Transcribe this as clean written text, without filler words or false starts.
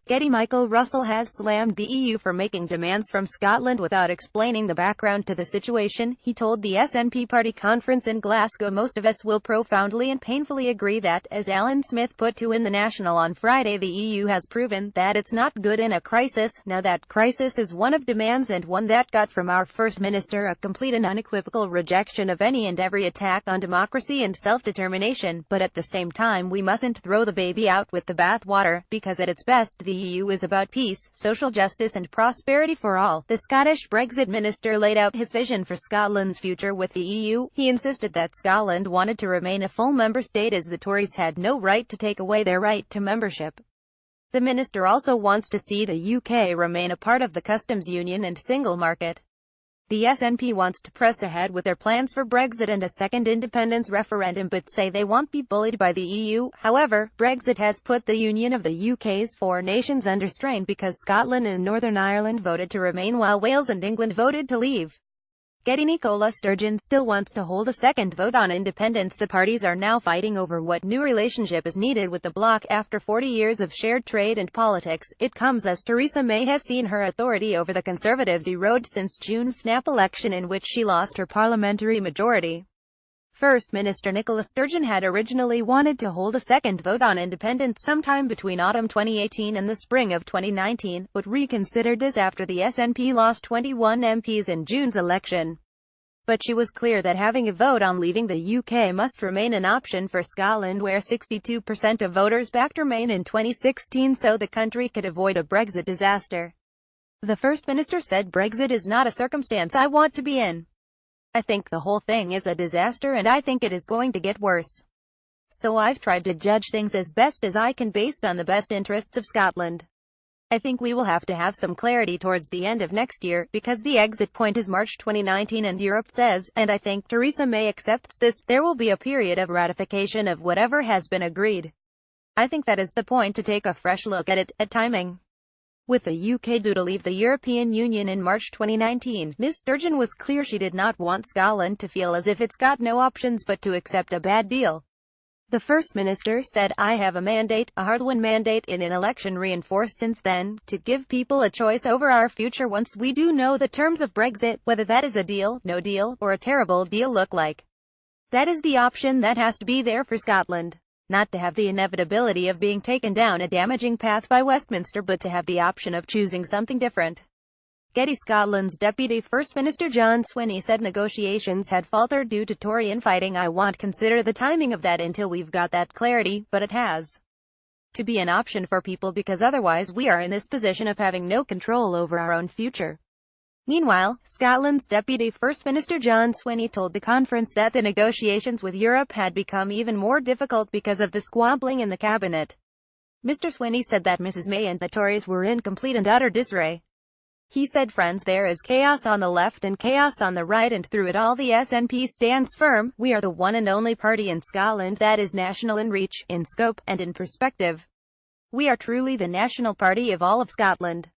GettyMichael Russell has slammed the EU for making demands from Scotland without explaining the background to the situation. He told the SNP party conference in Glasgow, "Most of us will profoundly and painfully agree that, as Alan Smith put to in the National on Friday, the EU has proven that it's not good in a crisis. Now that crisis is one of demands, and one that got from our First Minister a complete and unequivocal rejection of any and every attack on democracy and self-determination. But at the same time, we mustn't throw the baby out with the bathwater, because at its best, the EU is about peace, social justice and prosperity for all." The Scottish Brexit minister laid out his vision for Scotland's future with the EU. He insisted that Scotland wanted to remain a full member state, as the Tories had no right to take away their right to membership. The minister also wants to see the UK remain a part of the customs union and single market. The SNP wants to press ahead with their plans for Brexit and a second independence referendum, but say they won't be bullied by the EU. However, Brexit has put the union of the UK's four nations under strain because Scotland and Northern Ireland voted to remain while Wales and England voted to leave. GettyMichael Russell still wants to hold a second vote on independence. The parties are now fighting over what new relationship is needed with the bloc after 40 years of shared trade and politics. It comes as Theresa May has seen her authority over the Conservatives erode since June's snap election, in which she lost her parliamentary majority. First Minister Nicola Sturgeon had originally wanted to hold a second vote on independence sometime between autumn 2018 and the spring of 2019, but reconsidered this after the SNP lost 21 MPs in June's election. But she was clear that having a vote on leaving the UK must remain an option for Scotland, where 62% of voters backed Remain in 2016 so the country could avoid a Brexit disaster. The First Minister said, "Brexit is not a circumstance I want to be in. I think the whole thing is a disaster, and I think it is going to get worse. So I've tried to judge things as best as I can based on the best interests of Scotland. I think we will have to have some clarity towards the end of next year, because the exit point is March 2019 and Europe says, and I think Theresa May accepts this, there will be a period of ratification of whatever has been agreed. I think that is the point, to take a fresh look at it, at timing." With the UK due to leave the European Union in March 2019, Ms. Sturgeon was clear she did not want Scotland to feel as if it's got no options but to accept a bad deal. The First Minister said, "I have a mandate, a hard-won mandate in an election reinforced since then, to give people a choice over our future once we do know the terms of Brexit, whether that is a deal, no deal, or a terrible deal look like. That is the option that has to be there for Scotland. Not to have the inevitability of being taken down a damaging path by Westminster, but to have the option of choosing something different." Getty Scotland's Deputy First Minister John Swinney said negotiations had faltered due to Tory infighting. "I won't consider the timing of that until we've got that clarity, but it has to be an option for people, because otherwise we are in this position of having no control over our own future." Meanwhile, Scotland's Deputy First Minister John Swinney told the conference that the negotiations with Europe had become even more difficult because of the squabbling in the cabinet. Mr. Swinney said that Mrs. May and the Tories were in complete and utter disarray. He said, "Friends, there is chaos on the left and chaos on the right, and through it all the SNP stands firm. We are the one and only party in Scotland that is national in reach, in scope, and in perspective. We are truly the national party of all of Scotland."